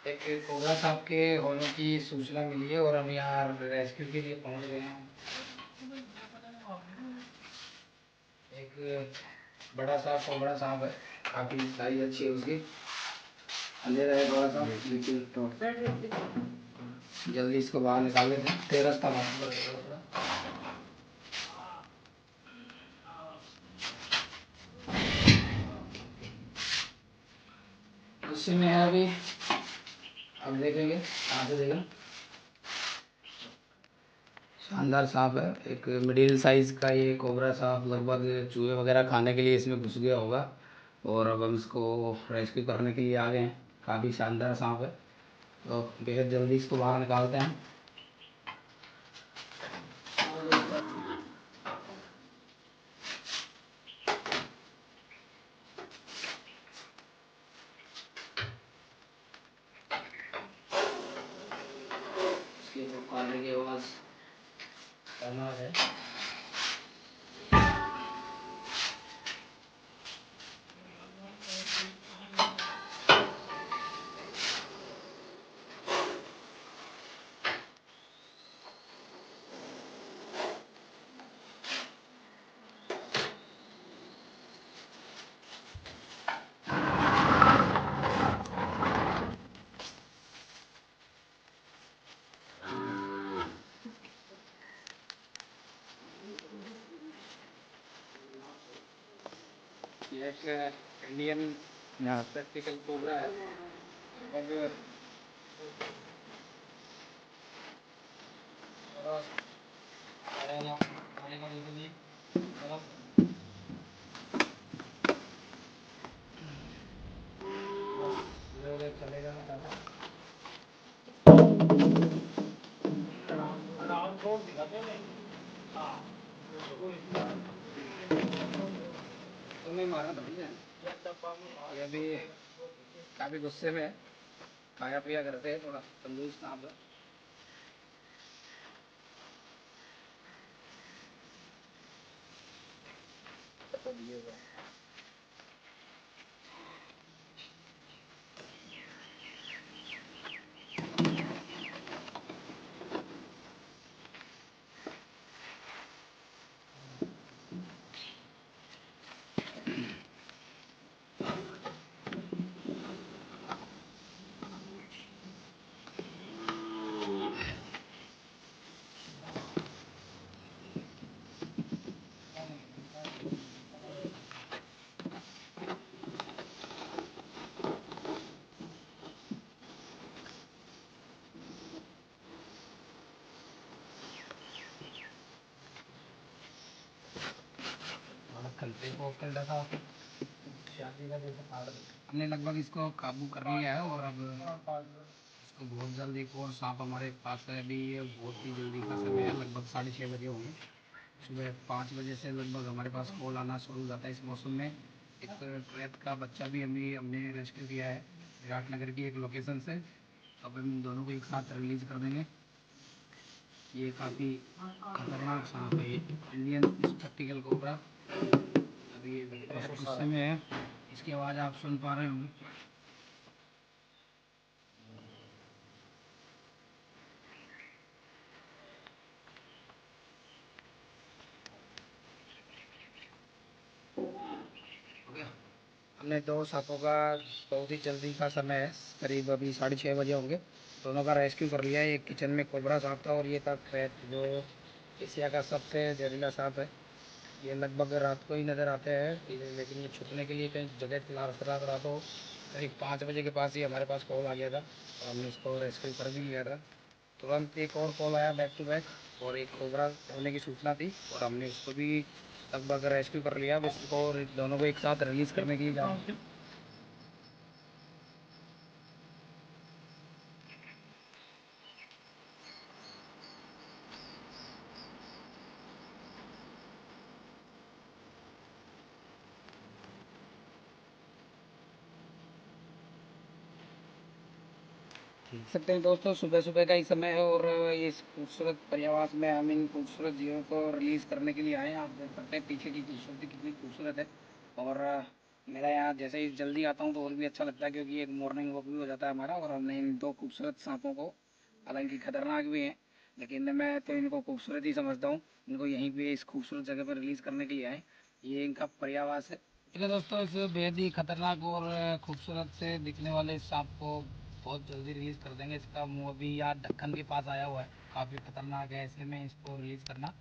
एक कोबरा सांप के होने की सूचना मिली है और हम यहाँ रेस्क्यू के लिए पहुँच गए हैं। एक बड़ा सा कोबरा सांप है, काफ़ी साइज अच्छी है उसकी। अंधेरा है थोड़ा सा, लेकिन जल्दी इसको बाहर निकाल लेते हैं। तेरस का मालूम पड़ेगा गुस्से में है अभी। अब देखेंगे कहाँ से देगा। शानदार सांप है, एक मिडिल साइज का ये कोबरा सांप। लगभग चूहे वगैरह खाने के लिए इसमें घुस गया होगा और अब हम इसको रेस्क्यू करने के लिए आ गए हैं। काफ़ी शानदार सांप है, तो बेहद जल्दी इसको बाहर निकालते हैं। इसके पुकारने की आवाज़ करना है। ये एक इंडियन प्रैक्टिकल कोबरा है और चलेगा तो नहीं मारा बढ़िया। ये अभी काफ़ी गुस्से में है, खाया पिया करते हैं, थोड़ा तंदुरुस्त सांप है। हमने लगभग इसको काबू कर लिया है और अब इसको बहुत जल्द एक और सांप हमारे पास है। अभी ये बहुत ही जल्दी का समय है, लगभग 6:30 बजे होंगे। सुबह 5 बजे से लगभग हमारे पास कॉल आना शुरू हो जाता है। इस मौसम में एक ट्रैप का बच्चा भी हमने रेस्क्यू किया है विराटनगर की एक लोकेशन से। अब हम दोनों को एक साथ रिलीज़ कर देंगे। ये काफ़ी खतरनाक सांप है, ये इंडियन स्पेक्टिकल कोबरा। अभी ये गुस्से में है, इसकी आवाज़ आप सुन पा रहे होंगे। हमने 2 सांपों का बहुत ही जल्दी का समय है, करीब अभी 6:30 बजे होंगे, दोनों का रेस्क्यू कर लिया है। एक किचन में कोबरा सांप था और ये था क्रेट, जो एशिया का सबसे जहरीला सांप है। ये लगभग रात को ही नज़र आते हैं, लेकिन ये छुपने के लिए कहीं जगह तलाश रहा। तो करीब 5 बजे के पास ही हमारे पास कॉल आ गया था और हमने इसको रेस्क्यू कर भी लिया था। तुरंत एक और कॉल आया बैक टू बैक और एक कोबरा होने की सूचना थी और हमने उसको भी लगभग रेस्क्यू कर लिया। अब इसको और दोनों को एक साथ रिलीज़ करने के लिए जा रहे हैं। देख सकते हैं दोस्तों, सुबह सुबह का ही समय है और ये इस खूबसूरत पर्यावास में हम इन खूबसूरत जीवों को रिलीज़ करने के लिए आए हैं। आप देख सकते हैं पीछे की खूबसूरती कितनी खूबसूरत है और मेरा यहाँ जैसे ही जल्दी आता हूँ तो और भी अच्छा लगता है, क्योंकि एक मॉर्निंग वॉक भी हो जाता है हमारा। और हमने इन दो खूबसूरत सांपों को, हालांकि खतरनाक भी हैं, लेकिन मैं तो इनको खूबसूरत ही समझता हूँ। इनको यहीं पे इस खूबसूरत जगह पर रिलीज़ करने के लिए आए। ये इनका पर्यावास है। चलिए दोस्तों, इस बेहद ही खतरनाक और खूबसूरत से दिखने वाले इस सांप को बहुत जल्दी रिलीज़ कर देंगे। इसका मुँह अभी यहाँ ढक्कन के पास आया हुआ है, काफ़ी खतरनाक है, ऐसे में इसको रिलीज़ करना,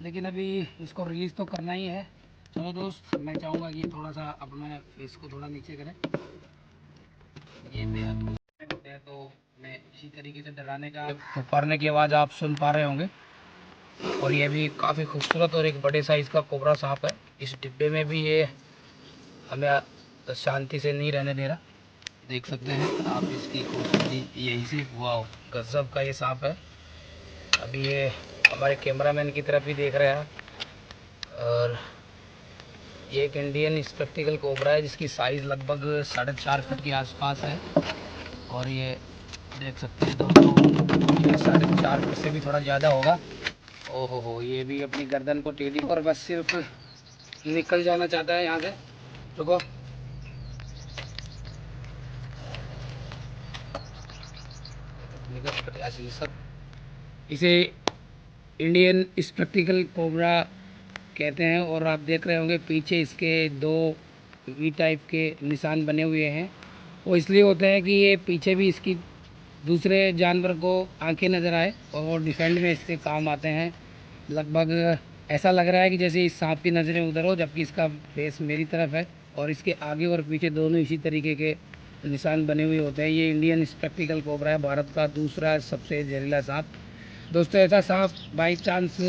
लेकिन अभी इसको रिलीज़ तो करना ही है। चलो दोस्त, मैं चाहूँगा कि थोड़ा सा अपना फेस को थोड़ा नीचे करें। ये बेहद खूबसूरत होते हैं, तो मैं इसी तरीके से डराने का पुकारने की आवाज़ आप सुन पा रहे होंगे। और ये भी काफ़ी खूबसूरत और एक बड़े साइज़ का कोबरा सांप है। इस डिब्बे में भी ये हमें शांति से नहीं रहने दे रहा, देख सकते हैं आप इसकी खूबसूरती। यही से वाह, गजब का ये सांप है। अभी ये हमारे कैमरामैन की तरफ ही देख रहे हैं। और ये एक इंडियन स्पेक्टिकल कोबरा है, जिसकी साइज़ लगभग 4.5 फीट के आसपास है। और ये देख सकते हैं दोस्तों, ये 4.5 फीट से भी थोड़ा ज़्यादा होगा। ओहो हो, ये भी अपनी गर्दन को टेढ़ी और बस सिर्फ निकल जाना चाहता है यहाँ से। रुको, ऐसे सब। इसे इंडियन स्पेक्टिकल कोबरा कहते हैं। और आप देख रहे होंगे पीछे इसके दो वी टाइप के निशान बने हुए हैं। वो इसलिए होते हैं कि ये पीछे भी इसकी दूसरे जानवर को आंखें नज़र आए और वो डिफेंड में इससे काम आते हैं। लगभग ऐसा लग रहा है कि जैसे इस सांप की नज़रें उधर हो, जबकि इसका फेस मेरी तरफ है और इसके आगे और पीछे दोनों इसी तरीके के निशान बने हुए होते हैं। ये इंडियन स्पेक्टिकल कोबरा है, भारत का दूसरा सबसे जहरीला सांप। दोस्तों, ऐसा सांप बाई चांस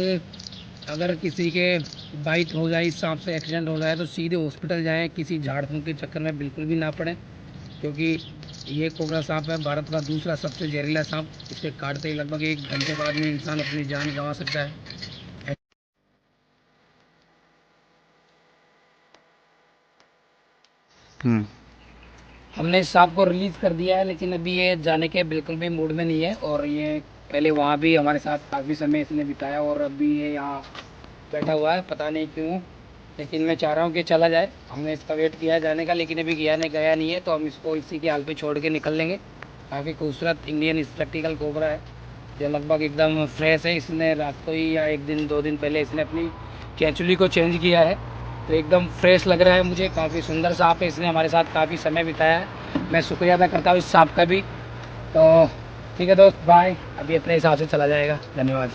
अगर किसी के बाइट हो जाए, इस सांप से एक्सीडेंट हो जाए, तो सीधे हॉस्पिटल जाएं, किसी झाड़ फूंक के चक्कर में बिल्कुल भी ना पड़ें, क्योंकि ये कोबरा सांप है भारत का दूसरा सबसे जहरीला सांप। इसे काटते ही लगभग 1 घंटे बाद में इंसान अपनी जान गंवा सकता है। हमने इस सांप को रिलीज़ कर दिया है, लेकिन अभी ये जाने के बिल्कुल भी मूड में नहीं है। और ये पहले वहाँ भी हमारे साथ काफ़ी समय इसने बिताया और अभी ये यहाँ बैठा हुआ है, पता नहीं क्यों। लेकिन मैं चाह रहा हूँ कि चला जाए। हमने इसका वेट किया है जाने का, लेकिन अभी गया नहीं है, तो हम इसको इसी के हाल पे छोड़ के निकल लेंगे। काफ़ी खूबसूरत इंडियन स्पेक्टिकल कोबरा है, जो लगभग एकदम फ्रेश है। इसने रात को ही या 1 दिन 2 दिन पहले इसने अपनी कैंचुली को चेंज किया है, तो एकदम फ्रेश लग रहा है मुझे। काफ़ी सुंदर सांप है, इसने हमारे साथ काफ़ी समय बिताया है। मैं शुक्रिया अदा करता हूँ इस सांप का भी। तो ठीक है दोस्त, बाय। अभी अपने हिसाब से चला जाएगा। धन्यवाद।